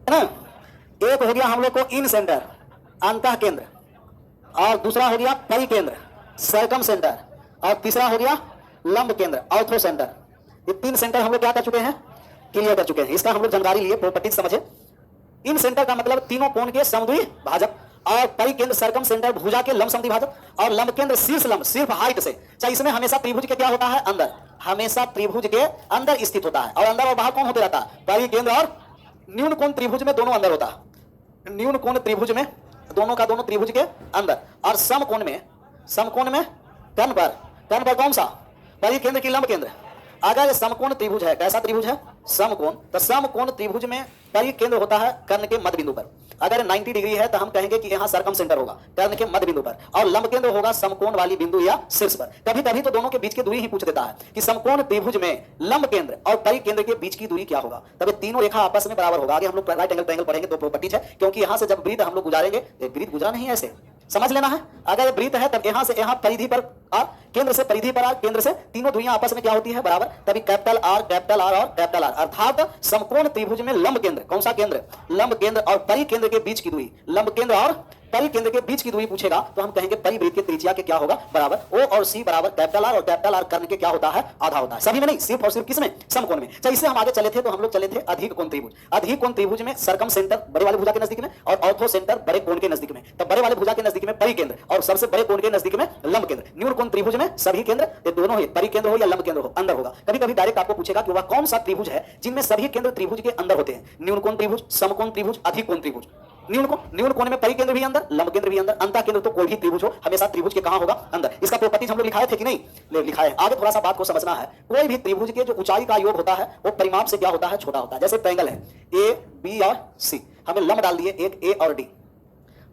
है ना। एक हो गया हम लोग को इन सेंटर, अंतः केंद्र, और दूसरा हो गया परि केंद्र, सर्कम सेंटर, और तीसरा हो गया लंब केंद्र, ऑर्थो सेंटर। ये तीन सेंटर हम लोग क्या कर चुके हैं, क्लियर कर चुके हैं। इसका हम लोग जानकारी लिए, प्रॉपर्टीज समझे। इन सेंटर का मतलब तीनों कोण के समद्वि भाजक, और परि केंद्र सर्कम सेंटर भुजा के लंब समद्वि भाजक, और लंब केंद्र शीर्ष लंब सिर्फ हाइट से। अच्छा, इसमें हमेशा त्रिभुज के क्या होता है, अंदर, हमेशा त्रिभुज के अंदर स्थित होता है। और अंदर और बाहर कौन होते रहता है, परि केंद्र और न्यून कोण त्रिभुज में दोनों अंदर होता है। न्यून कोण त्रिभुज में दोनों का दोनों त्रिभुज के अंदर, और समकोण में, समकोण में कर्ण पर कौन सा, परि केंद्र की लंब केंद्र। अगर समकोण त्रिभुज है, कैसा त्रिभुज है, समकोण, तो समकोण त्रिभुज में परि केंद्र होता है कर्ण के मध्य बिंदु पर। अगर 90 डिग्री है तो हम कहेंगे कि यहाँ सर्कम सेंटर होगा कर्ण के मध्य बिंदु पर, और लंब केंद्र होगा समकोण वाली बिंदु या शीर्ष पर। कभी कभी तो दोनों के बीच की दूरी ही पूछ देता है कि समकोण त्रिभुज में लंब केंद्र और परि केंद्र के बीच की दूरी क्या होगा, तब तीनों रेखा आपस में बराबर होगा। आगे हम लोग राइट एंगल ट्रायंगल पढ़ेंगे, तो प्रॉपर्टीज है, क्योंकि यहाँ से जब वृत्त हम लोग गुजारेंगे, वृत्त गुजरा नहीं ऐसे समझ लेना है। अगर वृत्त है तब यहाँ से यहाँ परिधि पर आ, केंद्र से परिधि पर आ, केंद्र से तीनों दूरियां आपस में क्या होती है, बराबर। तभी कैपिटल आर और कैपिटल आर, अर्थात समकोण त्रिभुज में लंब केंद्र, कौन सा केंद्र, लंब केंद्र और परि केंद्र के बीच की दूरी, लंब केंद्र और परि केंद्र के बीच की दूरी पूछेगा तो हम कहेंगे परिवृत्त के त्रिज्या के क्या होगा, बराबर। ओ और सी बराबर कैपिटल आर, और कैपिटल आर कर्ण के क्या होता है, आधा होता है। सभी में नहीं, सिर्फ और सिर्फ किसमें, समकोण में। चलिए इससे हम आगे चले थे, तो हम लोग चले थे अधिक कोण त्रिभुज। अधिक कोण त्रिभुज में सर्कम सेंटर बड़े वाले भुजा के नजदीक में, और ऑर्थो सेंटर बड़े कोण के नजदीक में। तब बड़े वाले भुजा के नजदीक में परि केंद्र, और सबसे बड़े कोण के नजदीक में लंब केंद्र। न्यून कोण त्रिभुज में सभी केंद्र, ये दोनों ही परि केंद्र हो या लंब केंद्र हो, अंदर होगा। कभी कभी डायरेक्ट आपको पूछेगा कि वह कौन सा त्रिभुज है जिनमें सभी केंद्र त्रिभुज के अंदर होते हैं। न्यून कोण त्रिभुज, समकोण त्रिभुज, अधिक कोण त्रिभुज। न्यून कोण में परि केंद्र भी अंदर, लंब केंद्र भी अंदर, अंतः केंद्र तो कोई भी त्रिभुज हो हमेशा त्रिभुज के कहां होगा, अंदर। इसका प्रॉपर्टीज हम लोग लिखाए थे कि नहीं, लिखा है। आगे थोड़ा सा बात को समझना है। कोई भी त्रिभुज के जो ऊंचाई का योग होता है वो परिमाप से क्या होता है, छोटा होता है। जैसे ट्रायंगल है ए बी और सी, हमें लंब डाल दिए एक ए और डी,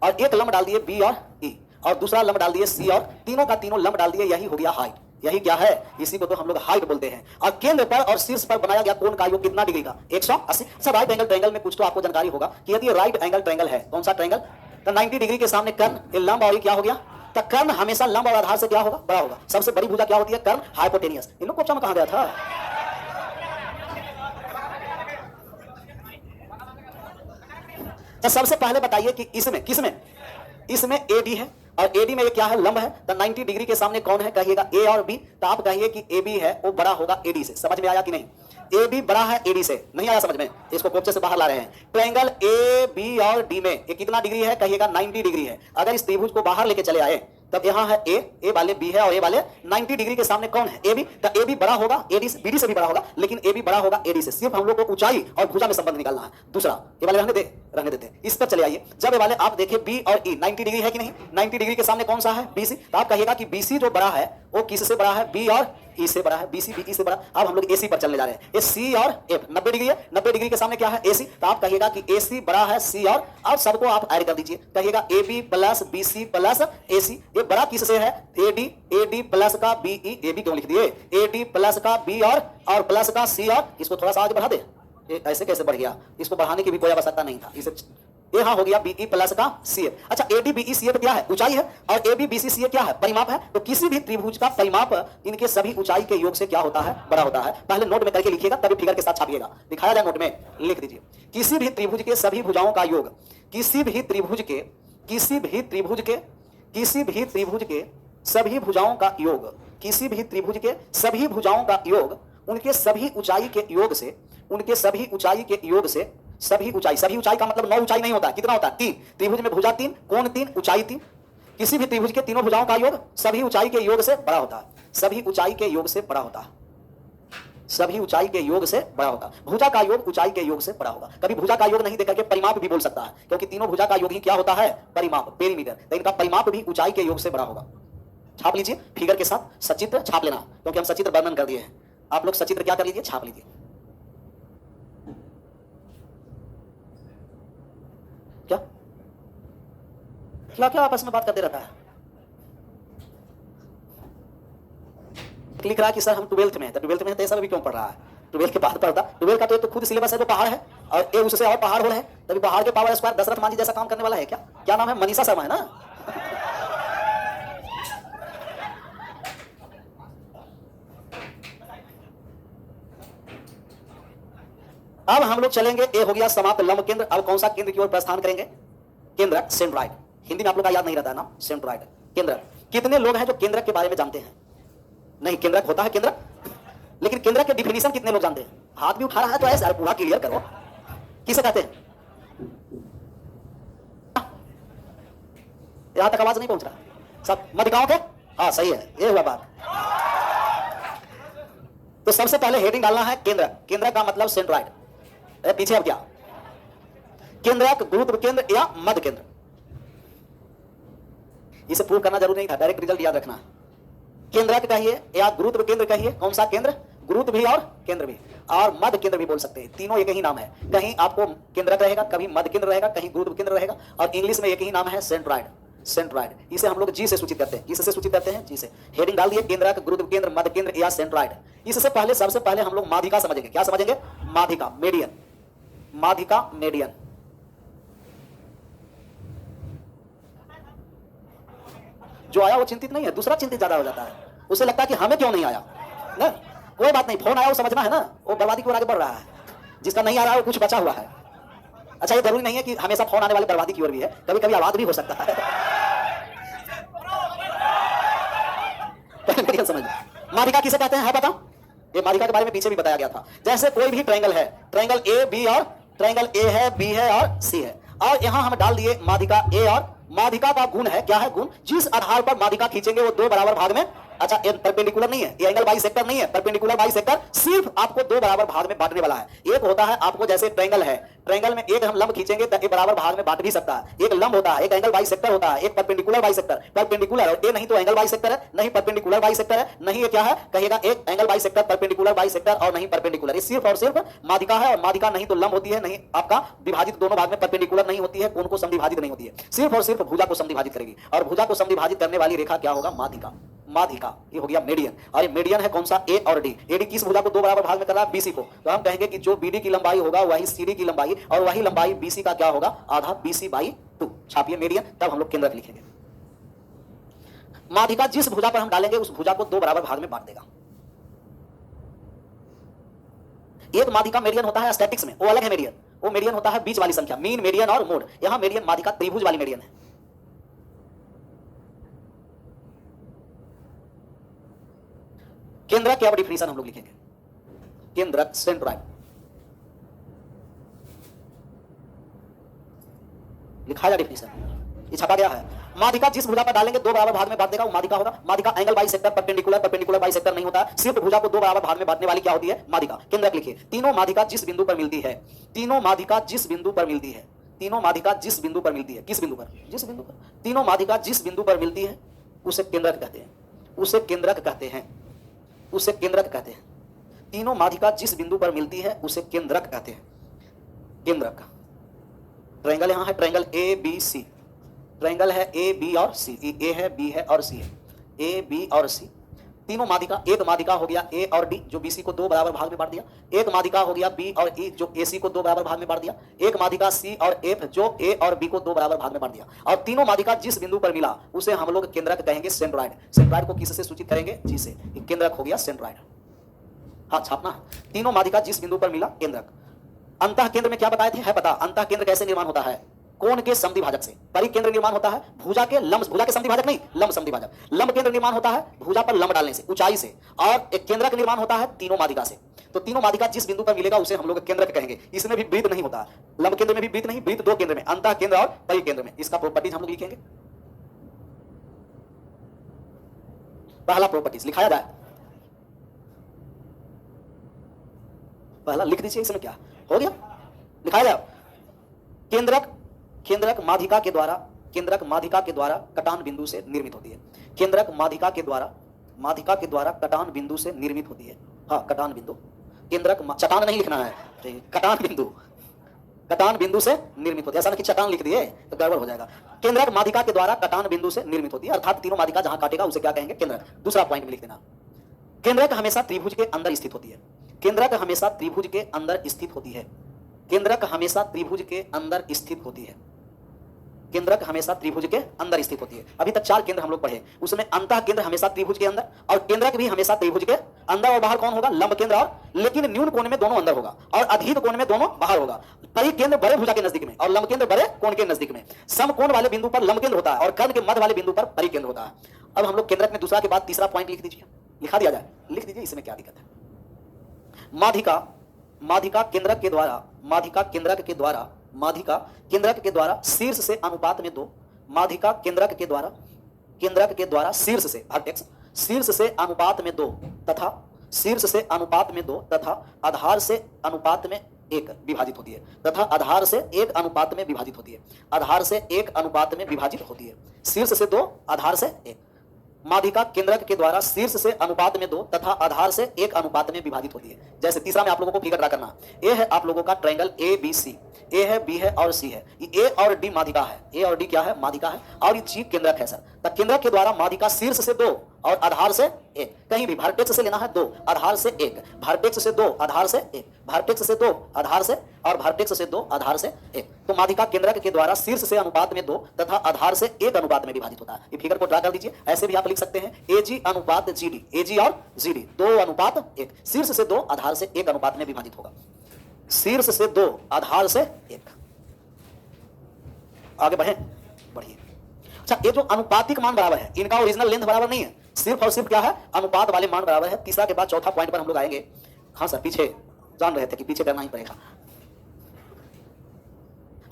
और एक लंब डाल दिए बी और ई, और दूसरा लंब डाल दिए सी, और तीनों का तीनों लंब डाल दिए, यही हो गया हाइट। यही क्या है, इसी को तो हम लोग हाइट बोलते हैं। और केंद्र पर और शीर्ष पर बनाया गया कोण का योग कितना डिग्री का, 180। अच्छा, राइट एंगल ट्रायंगल में कुछ तो आपको जानकारी होगा कि यदि राइट एंगल ट्रायंगल है, कौन सा ट्रायंगल, तो 90 डिग्री के सामने कर्ण, ये लंब और ये क्या हो गया, तो कर्ण हमेशा लंब और आधार से क्या होगा, बड़ा होगा। सबसे बड़ी भुजा क्या होती है, कर्ण हाइपोटेनियस। इन लोग को कहां गया था, तो सबसे पहले बताइए कि इसमें किसमें, इसमें ए बी है, और ए डी में ये क्या है, लंब है। तो 90 डिग्री के सामने कौन है, कहिएगा ए और बी, तो आप कहिए कि ए बी है वो बड़ा होगा ए डी से। समझ में आया कि नहीं, ए बी बड़ा है ए डी से, नहीं आया समझ में, इसको कोपचे से बाहर ला रहे हैं। ट्रायंगल ए बी और डी में ये कितना डिग्री है, कहिएगा 90 डिग्री है। अगर इस त्रिभुज को बाहर लेके चले आए, तब यहाँ है ए वाले बी है, और ए वाले 90 डिग्री के सामने कौन है, ए बी। तो ए बी बड़ा होगा ए डी से, बी डी से भी बड़ा होगा, लेकिन ए बी बड़ा होगा ए डी से। सिर्फ हम लोग को ऊंचाई और भुजा में संबंध निकालना है। दूसरा ये वाले रहने देते हैं, इस पर चले आइए। जब ये वाले आप देखिए बी और ई 90 डिग्री है कि नहीं, 90 डिग्री के सामने कौन सा है, बी सी। तो आप कहिएगा कि बी सी जो बड़ा है वो किससे बड़ा है, बी और ई से बड़ा है, बी सी बी ई से बड़ा। अब हम लोग ए सी पर चलने जा रहे हैं। ये सी और एफ 90 डिग्री है, 90 डिग्री के सामने क्या है, ए सी। तो आप कहिएगा कि ए सी बड़ा है सी, और अब सबको आप ऐड कर दीजिए, कहिएगा A B plus B C plus A C. ये बड़ा किससे है, ए डी प्लस का बी ई, ए बी क्यों लिख दिए, ए डी प्लस का बी और प्लस का सी, और इसको थोड़ा सा आगे बढ़ा दे। ये ऐसे कैसे बढ़ गया, इसको बढ़ाने की भी कोई आवश्यकता नहीं था। इसे ये हाँ हो गया बी ई प्लस का सी एफ। अच्छा, A D B E C F क्या है, ऊंचाई है, और ए बी बी सी सी ए क्या है, परिमाप है। तो किसी भी त्रिभुज का परिमाप इनके सभी ऊंचाई के योग से क्या होता है, बड़ा होता है। पहले नोट में करके लिखिएगा, तभी फिगर के साथ छापिएगा, दिखाया जाए नोट में, लिख दीजिए। किसी भी त्रिभुज के सभी भुजाओं का योग, किसी भी त्रिभुज के सभी भुजाओं का योग, किसी भी त्रिभुज के सभी भुजाओं का योग उनके सभी ऊंचाई के योग से, उनके सभी ऊंचाई के योग से, सभी ऊंचाई का मतलब 9 ऊंचाई नहीं होता, कितना होता है, 3। त्रिभुज में भुजा 3, कोण 3, ऊंचाई 3। किसी भी त्रिभुज के तीनों भुजाओं का योग सभी ऊंचाई के योग से बड़ा होता है, सभी ऊंचाई के योग से बड़ा होता है, सभी ऊंचाई के योग से बड़ा होगा। भुजा का योग ऊंचाई के योग से बड़ा होगा। कभी भुजा का योग नहीं देकर के परिमाप भी बोल सकता है, क्योंकि तीनों भुजा का योग ही क्या होता है, परिमाप, पेरीमीटर। तो इनका परिमाप भी ऊंचाई के योग से बड़ा होगा। छाप लीजिए फिगर के साथ, सचित्र छाप लेना, क्योंकि हम सचित्र वर्णन कर दिए हैं। आप लोग सचित्र क्या कर लीजिए, छाप लीजिए। क्या क्या क्या आपस में बात करते रहता है, लिख रहा है कि सर हम 12th में है, तो 12th में है तो ये सब भी क्यों पढ़ रहा है, 12th के बाद पढ़ता। 12th का तो खुद सिलेबस है जो पहाड़ है, और ये उससे और पहाड़ हो रहे हैं, तभी पहाड़ के पावर स्क्वायर दशरथ मांझी जैसा काम करने वाला है। क्या नाम है, मनीषा शर्मा है ना। अब हम लोग चलेंगे, ए हो गया समाप्त लंब केंद्र। अब कौन सा केंद्र की ओर प्रस्थान करेंगे? केंद्रक, सेंट्रॉइड। हिंदी में आप लोग का याद नहीं रहता है ना, सेंट्रॉइड, केंद्रक। कितने लोग हैं जो केंद्रक के बारे में जानते हैं? नहीं, केंद्रक होता है केंद्रक, लेकिन केंद्रक के डिफिनीशन कितने लोग जानते हैं? हाथ भी उठा रहा है तो ऐसे पूरा क्लियर करो, किसे कहते हैं? यहां तक आवाज नहीं पहुंच रहा सब मध्यकाओं के? हाँ सही है, ये हुआ बात। तो सबसे पहले हेडिंग डालना है केंद्रक। केंद्रक का मतलब सेंट्रॉइड। पीछे अब क्या? केंद्रक, गुरुत्व केंद्र या मध्य केंद्र। इसे प्रूव करना जरूरी नहीं था, डायरेक्ट रिजल्ट याद रखना। केंद्रक कहिए या गुरुत्व केंद्र कहिए, कौन सा केंद्र? गुरुत्व भी और केंद्र भी, और मध्य केंद्र भी बोल सकते हैं। तीनों एक ही नाम है, कहीं आपको केंद्रक रहेगा, कभी मध्य केंद्र रहेगा, कहीं गुरुत्व केंद्र रहेगा, और इंग्लिश में एक ही नाम है, सेंट्रॉइड। सेंट्रॉइड, इसे हम लोग जी से सूचित करते हैं। किससे सूचित करते हैं? जी से। हेडिंग डाल दिए, केंद्रक, गुरुत्व केंद्र, मध्य केंद्र या सेंट्रॉइड। इससे पहले, सबसे पहले हम लोग माध्यिका समझेंगे। क्या समझेंगे? माध्यिका, मेडियन। माध्यिका, मेडियन। जो आया वो चिंतित नहीं है, दूसरा चिंतित ज्यादा हो जाता है। उसे लगता है कि हमें क्यों नहीं आया। नहीं, कोई बात नहीं, फोन आया वो समझना है ना, वो बर्बादी की ओर आगे बढ़ रहा है। जिसका नहीं आ रहा है वो कुछ बचा हुआ है। अच्छा, ये जरूरी नहीं है कि हमेशा फोन आने वाले बर्बादी की ओर भी है, कभी कभी आवाज भी हो सकता है। समझ। माध्यिका किसे कहते हैं, है पता? ये माध्यिका के बारे में पीछे भी बताया गया था। जैसे कोई भी ट्रायंगल है, ट्रायंगल ए बी, और ट्रायंगल ए है, बी है और सी है, और यहां हम डाल दिए माध्यिका ए। और माध्यिका का गुण है, क्या है गुण? जिस आधार पर माध्यिका खींचेंगे वो दो बराबर भाग में, अच्छा ये परपेंडिकुलर नहीं है, ये एंगल बाइसेक्टर नहीं है, परपेंडिकुलर बाइसेक्टर सिर्फ आपको दो बराबर भाग में बांटने वाला है। एक होता है आपको, जैसे ट्रायंगल है, ट्रायंगल में एक हम लंब खींचेंगे तो एक बराबर भाग में बांट भी सकता है। एक लंब होता है, एक एंगल बाइसेक्टर होता है, एक परपेंडिकुलर बाइसेक्टर। परपेंडिकुलर और ये नहीं तो एंगल बाइसेक्टर है, नहीं परपेंडिकुलर बाइसेक्टर है, नहीं ये क्या है कहिएगा, एक एंगल बाइसेक्टर, परपेंडिकुलर बाइसेक्टर, और नहीं परपेंडिकुलर। ये सिर्फ और सिर्फ माध्यिका है। और माध्यिका नहीं तो लंब होती है, नहीं आपका विभाजित दोनों भाग में, परपेंडिकुलर नहीं होती है, कोण को समद्विभाजित नहीं होती है, सिर्फ और सिर्फ भुजा को समद्विभाजित करेगी। और भुजा को समद्विभाजित करने वाली रेखा क्या होगा? माध्यिका। माध्यिका ये हो गया मेडियन। और ये मेडियन है कौन सा? ए और डी। एडी किस भुजा को दो बराबर भाग में कर रहा है? बीसी को। तो हम कहेंगे कि जो बीडी की लंबाई होगा वही सीडी की लंबाई, और वही लंबाई बीसी का क्या होगा? आधा, बीसी बाई 2। छापिए मेडियन, तब हम लोग केंद्रक लिखेंगे। माध्यिका जिस भुजा पर हम डालेंगे उस भुजा को दो बराबर भाग में बांट देगा। एक माध्यिका मेडियन होता है स्टैटिक्स में, वो अलग है मेडियन। वो मेडियन होता है बीच वाली संख्या, मीन, मेडियन और मोड। यहां मेडियन माध्यिका त्रिभुज वाली मेडियन है। केंद्रक क्या डिफिनीशन हम लोग लिखेंगे? केंद्रक, सेंट्रॉइड। लिखा जा डिफिनीशन, ये छपा गया है। माध्यिका जिस भुजा पर डालेंगे दो बराबर भाग में बांट देगा वो माध्यिका होगा। माध्यिका angle bisector, perpendicular, perpendicular bisector नहीं होता, सिर्फ भुजा को दो बराबर भाग में बांटने वाली क्या होती है? माध्यिका। केंद्रक लिखिए, तीनों माध्यिका जिस बिंदु पर मिलती है, तीनों माध्यिका जिस बिंदु पर मिलती है, तीनों माध्यिका जिस बिंदु पर मिलती है, किस बिंदु पर? जिस बिंदु पर। तीनों माध्यिका जिस बिंदु पर मिलती है उसे केंद्रक कहते हैं, उसे केंद्रक कहते हैं, उसे केंद्रक कहते हैं। तीनों माध्यिका जिस बिंदु पर मिलती है उसे केंद्रक कहते हैं। केंद्रक। ट्रायंगल यहां है, triangle A B C. Triangle है ए बी और सी, ए है, बी है और सी है, ए बी और सी। तीनों माध्यिका, एक माध्यिका हो गया ए और डी जो बीसी को दो बराबर भाग में बांट दिया, एक माध्यिका हो गया बी और ई जो एसी को दो बराबर भाग में बांट दिया, एक माध्यिका सी और एफ जो ए और बी को दो बराबर भाग में बांट दिया। और तीनों माध्यिका जिस बिंदु पर मिला उसे हम लोग केंद्रक कहेंगे, सेंट्रॉइड। सेंट्रॉइड को किससे सूचित करेंगे? जी से। केंद्रक हो गया सेंट्रॉइड। हाँ छापना है। तीनों माध्यिका जिस बिंदु पर मिला, केंद्रक। अंतः केंद्र में क्या बताए थे? है पता। अंतः केंद्र कैसे निर्माण होता है? कोण के समद्विभाजक से। परिकेंद्र निर्माण होता है भुजा के लंब, भुजा के समद्विभाजक नहीं, लंब समद्विभाजक। लंब केंद्र निर्माण होता है भुजा पर लंब डालने से, ऊंचाई से। और एक केंद्रक निर्माण होता है तीनों माध्यिका से। तो तीनों माध्यिका जिस बिंदु पर मिलेगा उसे हम लोग केंद्रक कहेंगे। इसमें भी वृत्त नहीं होता, लंब केंद्र में भी वृत्त नहीं, वृत्त दो केंद्र में, अंतः केंद्र और परिकेंद्र में। इसका प्रॉपर्टीज हम लोग लिखेंगे। पहला प्रॉपर्टीज लिखाया जाए, पहला लिख दीजिए। इसमें क्या हो गया? लिखाया जाए। केंद्रक, केंद्रक माध्यिका के द्वारा, केंद्रक माध्यिका के द्वारा कटान बिंदु से निर्मित होती है। केंद्रक माध्यिका के द्वारा, माध्यिका के द्वारा कटान बिंदु से निर्मित होती है। हाँ, कटान बिंदु। केंद्रक, चटान नहीं लिखना है, कटान बिंदु, कटान बिंदु से निर्मित होती है। ऐसा नहीं कि चटान लिख दिए तो गड़बड़ हो जाएगा। केंद्रक माध्यिका के द्वारा कटान बिंदु से निर्मित होती है, अर्थात तीनों माध्यिका जहां काटेगा उसे क्या कहेंगे? केंद्रक। दूसरा पॉइंट में लिख देना, केंद्रक हमेशा त्रिभुज के अंदर स्थित होती है। केंद्रक हमेशा त्रिभुज के अंदर स्थित होती है। केंद्रक हमेशा त्रिभुज के अंदर स्थित होती है। केंद्रक हमेशा त्रिभुज के अंदर स्थित होती है। अभी तक 4 केंद्र हम लोग पढ़े, उसमें अंतः केंद्र हमेशा त्रिभुज के अंदर और केंद्रक भी हमेशा त्रिभुज के अंदर और बाहर कौन होगा? लंब केंद्र। और लेकिन न्यून कोण में दोनों अंदर होगा और अधिक कोण में दोनों बाहर होगा। परिकेंद्र बड़े भुजा के नजदीक में और लंब केंद्र बड़े कोण के नजदीक में। समकोण वाले बिंदु पर लंब केंद्र होता है और कर्ण के मध्य वाले बिंदु पर परिकेंद्र होता है। अब हम लोग केंद्रक में दूसरा के बाद तीसरा पॉइंट लिख दीजिए, लिखा दिया जाए, लिख दीजिए, इसमें क्या दिक्कत है। माध्यिका केंद्रक के द्वारा, माध्यिका केंद्रक के द्वारा शीर्ष से अनुपात में 2, माध्यिका केंद्रक के द्वारा शीर्ष से वर्टेक्स, शीर्ष से अनुपात में 2 तथा शीर्ष से अनुपात में 2 तथा आधार से अनुपात में 1 विभाजित होती है, तथा आधार से 1 अनुपात में विभाजित होती है, आधार से 1 अनुपात में विभाजित होती है। शीर्ष से 2, आधार से 1। माध्यिका केंद्रक के द्वारा शीर्ष से अनुपात में 2 तथा आधार से 1 अनुपात में विभाजित होती है। जैसे तीसरा में आप लोगों को फिगर ड्रा करना, ए है आप लोगों का ट्रायंगल ए बी सी, ए है बी है और सी है, ये ए और डी माध्यिका है, ए और डी क्या है? माध्यिका है, और ये जी केंद्रक है सर। तो केंद्रक के द्वारा माध्यिका शीर्ष से 2 और आधार से 1, कहीं भी वर्टेक्स से लेना है 2 आधार से 1, वर्टेक्स से 2 आधार से 1, वर्टेक्स से 2 आधार से और वर्टेक्स से 2 आधार से 1। तो माध्यिका केंद्रक के द्वारा शीर्ष से अनुपात में 2 तथा आधार से 1 अनुपात में विभाजित होता है। ये फिगर को ड्रा कर दीजिए, ऐसे भी आप लिख सकते हैं एजी अनुपात जीडी, एजी और जीडी 2 अनुपात 1, शीर्ष से 2 आधार से 1 अनुपात में विभाजित होगा, शीर्ष से 2 आधार से 1। आगे बढ़े, बढ़िए। अच्छा, ये जो अनुपातिक मान बराबर है, इनका ओरिजिनल लेंथ बराबर नहीं है, सिर्फ और सिर्फ क्या है? अनुपात वाले मान बराबर है। तीसरा के बाद चौथा पॉइंट पर हम लोग आएंगे। हाँ सर, पीछे जान रहे थे कि पीछे करना ही पड़ेगा।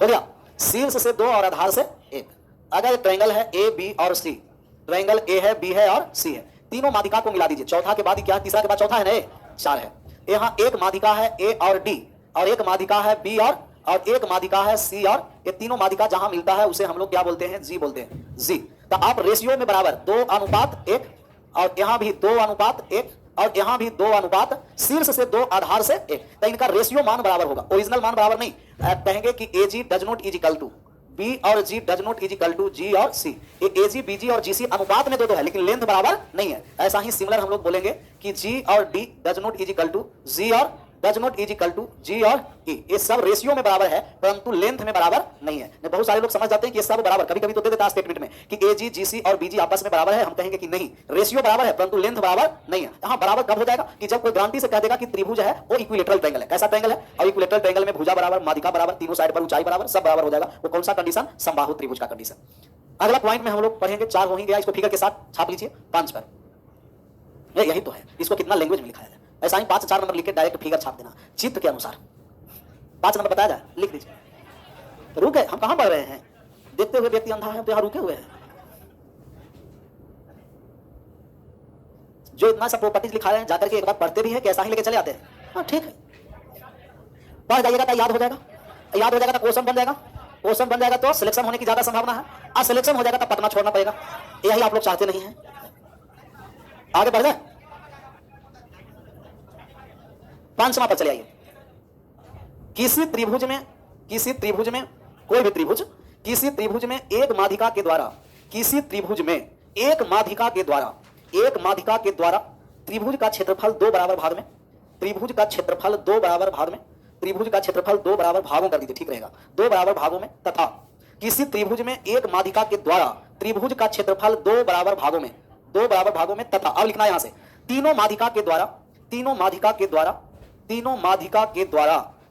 हो गया, शीर्ष से 2 और आधार से 1। अगर ट्रायंगल है ए बी और सी, ट्रायंगल ए है बी है और सी है, तीनों माध्यिका को मिला दीजिए। चौथा के बाद क्या है? तीसरा के बाद चौथा है ना, 4 है। यहाँ एक माध्यिका है ए और डी, और एक माध्यिका है बी और एक माध्यिका है सी, और ये तीनों माध्यिका जहां मिलता है उसे हम लोग क्या बोलते हैं? जी बोलते हैं, जी। तो आप रेशियो में बराबर 2 अनुपात 1, और यहां भी 2 अनुपात 1, और यहां भी 2 अनुपात, शीर्ष से 2 आधार से 1। तो इनका रेशियो मान बराबर होगा, ओरिजिनल मान बराबर नहीं। कहेंगे कि A G does not is equal to B और G does not is equal to G और सी। ये ए जी बी जी और जी सी अनुपात में 2 है, लेकिन लेंथ बराबर नहीं है। ऐसा ही सिमिलर हम लोग बोलेंगे कि जी और D does not is equal to G और does not is equal to G और ई। ये सब रेशियो में बराबर है परंतु लेंथ में बराबर नहीं है। बहुत सारे लोग समझ जाते हैं कि ये सब बराबर, कभी कभी तो दे देता है स्टेटमेंट में कि ए जी जी सी और बी जी आपस में बराबर है। हम कहेंगे कि नहीं, रेशियो बराबर है परंतु लेंथ बराबर नहीं है। यहाँ बराबर कब हो जाएगा? कि जब कोई गारंटी से कह देगा कि त्रिभुज है वो इक्विलेटरल ट्रायंगल है। कैसा ट्रायंगल है? और इक्विलेटरल ट्रायंगल में भुजा बराबर, माध्यिका बराबर, तीनों साइड पर ऊंचाई बराबर, सब बराबर हो जाएगा। वो कौन सा कंडीशन? समबाहु त्रिभुज का कंडीशन। अगला पॉइंट में हम लोग पढ़ेंगे, 4 हो ही गया, इसको फिगर के साथ छाप लीजिए 5 पर। यही तो है, इसको कितना लैंग्वेज में लिखा है। ऐसा ही 5 4 नंबर लिख के डायरेक्ट फिगर छाप देना चित्र के अनुसार। 5 नंबर बताया जाए, लिख दीजिए। तो रुक गए, हम कहां बढ़ रहे हैं? देखते हुए व्यक्ति अंधा है, तो यहां रुके हुए हैं। जो इतना सब प्रॉपर्टीज लिखा रहे हैं, जाकर के एक बार पढ़ते भी है कि ऐसा ही लेके चले आते हैं? हाँ ठीक है, पढ़ जाइएगा तो याद हो जाएगा, याद हो जाएगा तो क्वेश्चन बन जाएगा, क्वेश्चन बन जाएगा तो सिलेक्शन होने की ज्यादा संभावना है, और सिलेक्शन हो जाएगा तो पटना छोड़ना पड़ेगा। यही आप लोग चाहते नहीं है। आगे बढ़ जाए, 5वां पर चले आइए। किसी त्रिभुज में कोई भी त्रिभुज, किसी त्रिभुज में एक माध्यिका के द्वारा, किसी त्रिभुज में एक माध्यिका के द्वारा त्रिभुज का क्षेत्रफल 2 बराबर भाग में, त्रिभुज का क्षेत्रफल 2 बराबर भाग में, त्रिभुज का क्षेत्रफल 2 बराबर भागों कर दीजिए, ठीक रहेगा, 2 बराबर भागों में, तथा किसी त्रिभुज में एक माध्यिका के द्वारा त्रिभुज का क्षेत्रफल 2 बराबर भागों में, 2 बराबर भागों में, तथा अब लिखना यहां से तीनों माध्यिका के द्वारा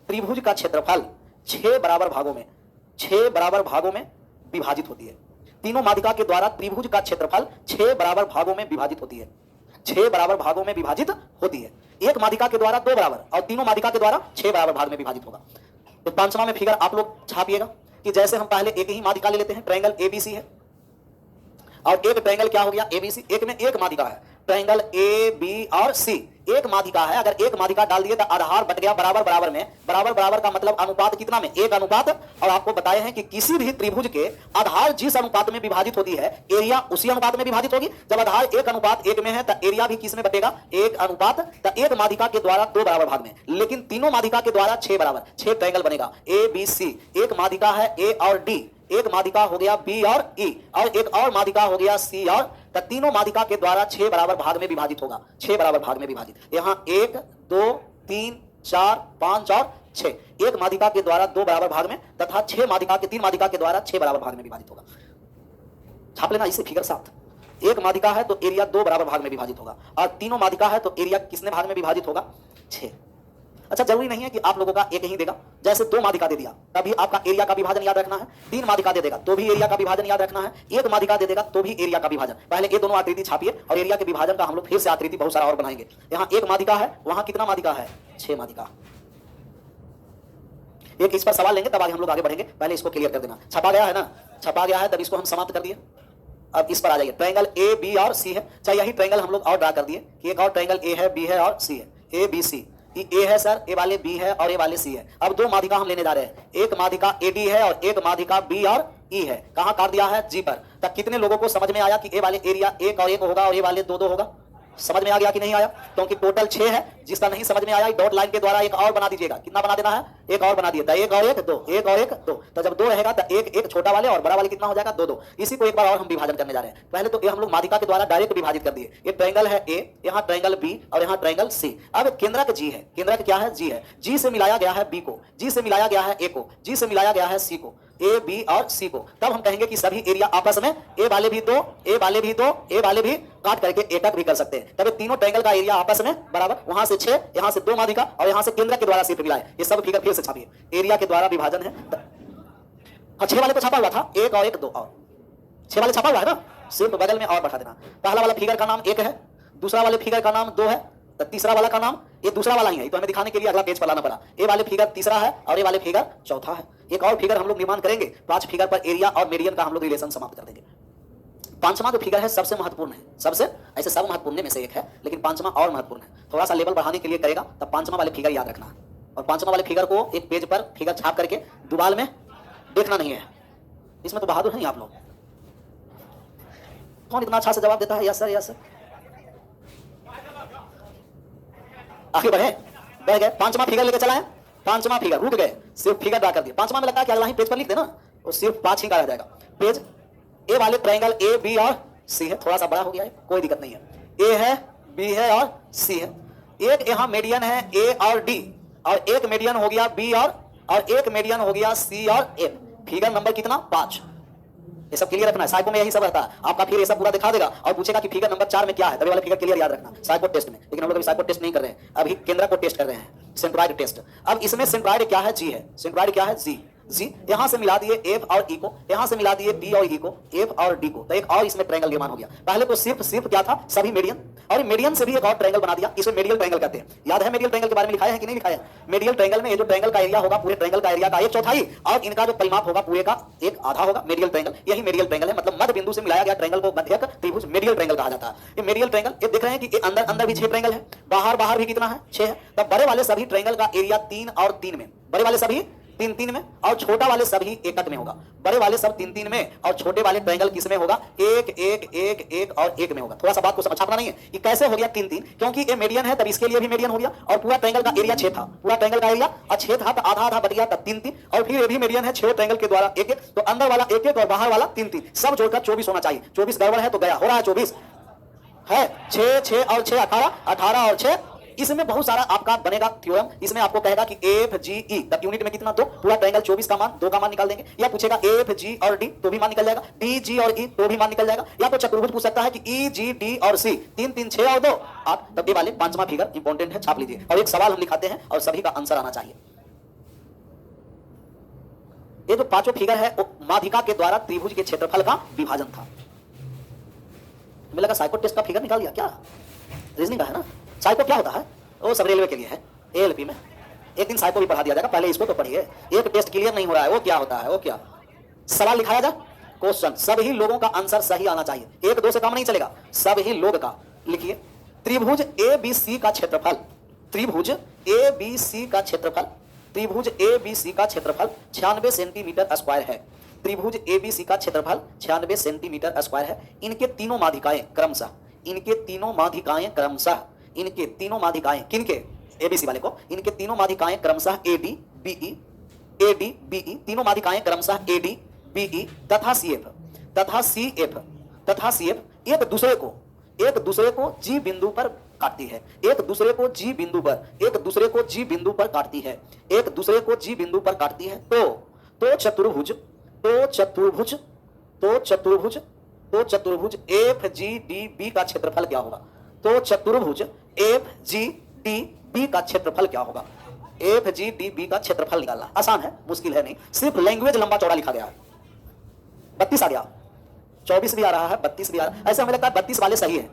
त्रिभुज का क्षेत्रफल 6 बराबर भागों में विभाजित होती है। तीनों माध्यिका के द्वारा त्रिभुज का क्षेत्रफल 6 बराबर भागों में विभाजित होती है, 6 बराबर भागों में विभाजित होती है। एक माध्यिका के द्वारा 2 बराबर और तीनों माध्यिका के द्वारा 6 बराबर भाग में विभाजित होगा। तो 5वां में फिगर आप लोग छापिएगा कि जैसे हम पहले एक ही माध्यिका ले लेते हैं, ट्रायंगल एबीसी है, और एक ट्रायंगल क्या हो गया? एबीसी। एक में एक माध्यिका है, ट्रायंगल ए बी और सी, एक माध्यिका है। अगर एक माध्यिका डाल दिए तो आधार बट गया बराबर बराबर में। बराबर बराबर का मतलब अनुपात कितना में? 1 अनुपात। और आपको बताए हैं कि किसी भी त्रिभुज के आधार जिस अनुपात में विभाजित होती है, एरिया उसी अनुपात में विभाजित होगी। जब आधार 1 अनुपात 1 में है तो एरिया भी किस में बटेगा? 1 अनुपात। तो एक माध्यिका के द्वारा 2 बराबर भाग में, लेकिन तीनों माध्यिका के द्वारा 6 बराबर, 6 ट्रायंगल बनेगा ए बी सी। एक माध्यिका है ए और डी, एक माध्यिका हो गया बी और ई, और एक और माध्यिका हो गया सी, और तीनों माध्यिका के द्वारा 6 बराबर भाग में विभाजित होगा, 6 बराबर भाग में विभाजित। यहाँ 1 2 3 4, 5 और 6। एक माध्यिका के द्वारा 2 बराबर भाग में तथा 6 माध्यिका के 3 माध्यिका के द्वारा 6 बराबर भाग में विभाजित होगा। छाप लेना इसे फिगर 7। एक माध्यिका है तो एरिया 2 बराबर भाग में विभाजित होगा और तीनों माध्यिका है तो एरिया किसने भाग में विभाजित होगा? 6। अच्छा, जरूरी नहीं है कि आप लोगों का एक ही देगा। जैसे 2 माध्यिका दे दिया तभी आपका एरिया का विभाजन याद रखना है। 3 माध्यिका दे देगा तो भी एरिया का विभाजन याद रखना है। 1 माध्यिका दे देगा तो भी एरिया का विभाजन। पहले ये दोनों आकृति छापिए और एरिया के विभाजन का हम लोग फिर से आकृति बहुत सारा और बनाएंगे। यहाँ 1 माध्यिका है, वहां कितना माध्यिका है? 6 माध्यिका। एक इस पर सवाल लेंगे तब आगे हम लोग आगे बढ़ेंगे। पहले इसको क्लियर कर देना। छपा गया है ना? छपा गया है, तब इसको हम समाप्त कर दिए। अब इस पर आ जाइए। ट्रायंगल ए बी और सी है। चाहे यही ट्रायंगल हम लोग और ड्रा कर दिए कि एक और ट्रायंगल ए है, बी है और सी है। ए बी सी, ए है सर, ए वाले बी है और ए वाले सी है। अब 2 माध्यिका हम लेने जा रहे हैं। एक माध्यिका ए डी है और एक माध्यिका बी और ई है। कहां काट दिया है? जी पर। तब कितने लोगों को समझ में आया कि ए वाले एरिया 1 और 1 होगा और ए वाले 2 होगा? समझ में आ गया कि नहीं आया? क्योंकि टोटल 6 है। जिसका नहीं समझ में आया डॉट लाइन के द्वारा एक और बना दीजिएगा। कितना बना देना है? एक और बना दिए। 1 और 1 2, 1 और 1 2। तो जब 2 रहेगा तो एक छोटा वाले और बड़ा वाले कितना हो जाएगा? 2 2। इसी को एक बार और हम विभाजन करने जा रहे हैं। पहले तो ये हम लोग माध्यिका के द्वारा डायरेक्ट विभाजित कर दिए। ये ट्रायंगल है ए, यहाँ ट्रायंगल बी और यहाँ ट्रायंगल सी। अब केंद्रक जी है। केंद्रक क्या है? जी है। जी से मिलाया गया है बी को, जी से मिलाया गया है ए को, जी से मिलाया गया है सी को, ए बी और सी को। तब हम कहेंगे कि सभी एरिया आपस में ए वाले भी 2, ए वाले भी 2, ए वाले भी काट करके ए तक भी कर सकते हैं। तब ये तीनों ट्रायंगल का एरिया आपस में बराबर। वहां से 6, यहां से 2 माध्यिका और यहां से केंद्र के द्वारा सिर्फ मिलाए। ये सब फिगर फिर से छापिए। एरिया के द्वारा विभाजन है। हाँ, 6 वाले तो छापा हुआ था, 1 और 1 2 और 6 वाले छापा हुआ है ना, सिर्फ बगल में और बढ़ा देना। पहला वाला फिगर का नाम 1 है, दूसरा वाले फिगर का नाम 2 है, तो तीसरा वाला का नाम ये दूसरा वाला ही है। तो हमें दिखाने के लिए अगला पेज पर लाना पड़ा। ए वाले फिगर तीसरा है और ए वाले फिगर चौथा है। एक और फिगर हम लोग निर्माण करेंगे। 5 फिगर पर एरिया और मेडियन का हम लोग रिलेशन समाप्त कर देंगे। 5वां जो फिगर है सबसे महत्वपूर्ण है। सबसे ऐसे सब महत्वपूर्ण में से एक है, लेकिन 5वां और महत्वपूर्ण है। थोड़ा सा लेवल बढ़ाने के लिए करेगा तब 5वां वाले फिगर याद रखना है। और 5वां वाले फिगर को एक पेज पर फिगर छाप करके दुबाल में देखना नहीं है। इसमें तो बहादुर हैं आप लोग। कौन इतना अच्छा से जवाब देता है? Yes sir, yes sir. आगे बढ़े, बढ़ गए। 5वां फिगर लेके चलाएं। 5वां फिगर रुक गए, सिर्फ फिगर ड्रा कर दिए। 5वां में लगता है कि अगला ही पेज पर लिख देना, वो सिर्फ 5 ही का रह जाएगा पेज। ए वाले ट्रायंगल ए बी और सी है। थोड़ा सा बड़ा हो गया है, कोई दिक्कत नहीं है। ए है, बी है और सी है। एक यहाँ मीडियन है ए और डी, और एक मीडियन हो गया बी और एक मीडियन हो गया सी और एफ। फिगर नंबर कितना? 5। ये सब क्लियर रखना है। साइको में यही सब रहता है। आपका फिर ये सब पूरा दिखा देगा और पूछेगा कि फिगर नंबर 4 में क्या है। तभी वाला फिगर क्लियर याद रखना साइको टेस्ट में। लेकिन हम लोग अभी साइको टेस्ट नहीं कर रहे हैं, अभी केंद्र को टेस्ट कर रहे हैं, सेंट्रॉइड टेस्ट। अब इसमें सेंट्रॉइड क्या है? जी है। सेंट्रॉइड क्या है? जी। जी यहां से मिला दिए एफ और ई को, यहां से मिला दिए बी और ई को, एफ और डी को। तो एक और इसमें ट्रायंगल निर्माण हो गया। पहले तो सिर्फ क्या था? सभी मीडियन, और मीडियन से भी एक और ट्रायंगल बना दिया। इसे मेडियल ट्रायंगल कहते हैं। याद है मेडियल ट्रायंगल के बारे में लिखाया है कि नहीं लिखाया है? मेडियल ट्रायंगल में ये जो ट्रायंगल का एरिया होगा पूरे ट्रायंगल का एरिया का 1/4 और इनका जो परिमाप होगा पूरे का 1/2 होगा। मेडियल ट्रायंगल, यही मेडियल ट्रायंगल है। मतलब मध्य बिंदु से मिलाया गया ट्रायंगल को मध्यक त्रिभुज मेडियल ट्रायंगल कहा जाता है। ये मेडियल ट्रायंगल, ये देख रहे हैं कि अंदर भी 6 ट्रायंगल है, बाहर भी कितना है? 6 है। तब बड़े वाले सभी ट्रायंगल का एरिया 3 और 3 में, बड़े वाले सभी 3 में, और छोटा वाले सभी 1 में होगा। बड़े वाले सब 3 में और छोटे वाले ट्रायंगल किस में होगा? 1 1 1 1 और 1 में होगा। थोड़ा सा बात को समझना नहीं है कि कैसे हो गया 3 क्योंकि ये मीडियन है तब इसके लिए भी मीडियन हो गया। और पूरा ट्रायंगल का एरिया 6 था, पूरा ट्रायंगल का एरिया 6 था तो आधा बट गया तब 3 और फिर ये भी मीडियन है 6 ट्रायंगल के द्वारा 1 तो अंदर वाला 1 1 और बाहर वाला 3 सब जोड़कर 24 होना चाहिए। 24 गड़बड़ है तो गया, हो रहा है 24 है। 6 6 और 6 18, 18 और 6। इसमें बहुत सारा आपका बनेगा थ्योरम। इसमें आपको कहेगा कि एफ जी ई तब यूनिट में कितना? 2। पूरा ट्रायंगल 24 का मान 2 का मान निकाल देंगे। या पूछेगा एफ जी और डी तो भी मान निकल जाएगा, डी जी और ई तो भी मान निकल जाएगा। या तो चतुर्भुज पूछ सकता है कि ई जी डी और सी 3 3 6 और 2 8। तब ये वाले 5वां फिगर इंपॉर्टेंट है, छाप लीजिए। और एक सवाल हम दिखाते हैं और सभी का आंसर आना चाहिए। ये जो 5वां फिगर है वो माध्यिका के द्वारा त्रिभुज के क्षेत्रफल का विभाजन था। मुझे लगा साइको टेस्ट का फिगर निकाल दिया क्या? रीजनिंग का है ना। साइको क्या होता है? वो सब रेलवे के लिए है, एएलपी में। एक दिन साइको भी पढ़ा दिया जाएगा, पहले इसको तो पढ़िए। एक टेस्ट क्लियर नहीं हो रहा है, वो क्या होता है? वो क्या सवाल लिखाया जाए? क्वेश्चन, सभी लोगों का आंसर सही आना चाहिए। 1 2 से काम नहीं चलेगा, सभी लोग का। लिखिए, त्रिभुज एबीसी का क्षेत्रफल, त्रिभुज एबीसी का क्षेत्रफल, त्रिभुज एबीसी का क्षेत्रफल 96 सेंटीमीटर स्क्वायर है। त्रिभुज एबीसी का क्षेत्रफल 96 सेंटीमीटर स्क्वायर है। इनके तीनों माध्यिकाएं क्रमशः, इनके तीनों माध्यिकाएं क्रमशः, इनके तीनों माध्यिकाएं किनके? एबीसी वाले को। इनके तीनों माध्यिकाएं क्रमशः एडी बीई, एडी बीई, तीनों माध्यिकाएं क्रमशः एडी बीई तथा सीएफ, तथा सीएफ, तथा सीएफ एक दूसरे को जी बिंदु पर काटती है, एक दूसरे को जी बिंदु पर, एक दूसरे को जी बिंदु पर काटती है, एक दूसरे को जी बिंदु पर काटती है, तो चतुर्भुज, तो चतुर्भुज, तो चतुर्भुज, तो चतुर्भुज एफ जी डी बी का क्षेत्रफल क्या होगा? तो चतुर्भुज एफ जी डी बी का क्षेत्रफल क्या होगा? एफ जी डी बी का क्षेत्रफल निकालना आसान है, मुश्किल है नहीं, सिर्फ लैंग्वेज लंबा चौड़ा लिखा गया है। 32 आ गया, 24 भी आ रहा है, 32 भी आ रहा है। ऐसे हमें लगता है 32 वाले सही है,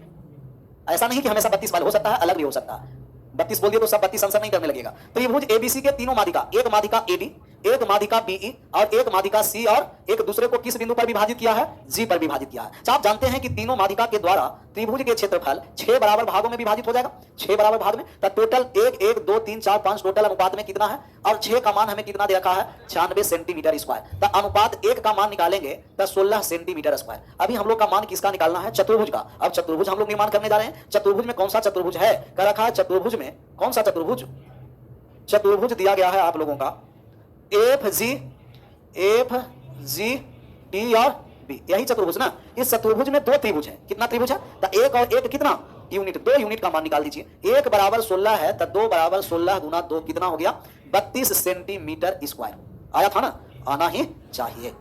ऐसा नहीं कि हमेशा 32 वाले, हो सकता है अलग भी हो सकता है। 32 बोल दिए तो सब 32 आंसर नहीं करने लगेगा। त्रिभुज एबीसी के तीनों माध्यिका, एक माध्यिका एडी, एक माध्यिका बीई और एक माध्यिका सी, और एक दूसरे को किस बिंदु पर विभाजित किया है? जी पर विभाजित किया है। तो आप जानते हैं कि तीनों माध्यिका के द्वारा त्रिभुज के क्षेत्रफल 6 बराबर भागों में विभाजित हो जाएगा, 6 बराबर भाग में। तो टोटल 1 1 2 3 4 5 टोटल अनुपात में कितना है? और 6 का मान हमें कितना दे रखा है? 96 सेंटीमीटर स्क्वायर। तो अनुपात 1 का मान निकालेंगे तो 16 सेंटीमीटर स्क्वायर। अभी हम लोग का मान किसका निकालना है? चतुर्भुज का। अब चतुर्भुज हम लोग निर्माण करने जा रहे हैं। चतुर्भुज में कौन सा चतुर्भुज है? कह रखा है चतुर्भुज में कौन सा चतुर्भुज? चतुर्भुज दिया गया है आप लोगों का एफ जी डी और बी, यही चतुर्भुज ना। इस चतुर्भुज में 2 त्रिभुज है। कितना त्रिभुज है? तो 1 और 1 कितना यूनिट, 2 यूनिट का मान निकाल दीजिए। 1 बराबर 16 है तो 2 बराबर 16 गुना 2 कितना हो गया? 32 सेंटीमीटर स्क्वायर। आया था ना? आना ही चाहिए।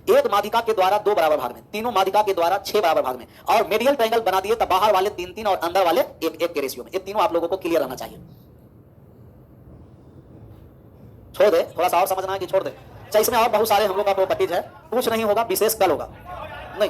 एक माध्यिका के द्वारा 2 बराबर भाग में, तीनों माध्यिका के द्वारा 6 बराबर भाग में, और मेडियल ट्रायंगल बना दिए तो बाहर वाले 3 3 और अंदर वाले 1 1 के रेशियो में। ये तीनों आप लोगों को क्लियर रहना चाहिए। छोड़ दे, थोड़ा सा और समझना है कि छोड़ दे। चाहे इसमें और बहुत सारे हम लोग का प्रॉपर्टीज है, कुछ नहीं होगा, विशेष कल होगा नहीं।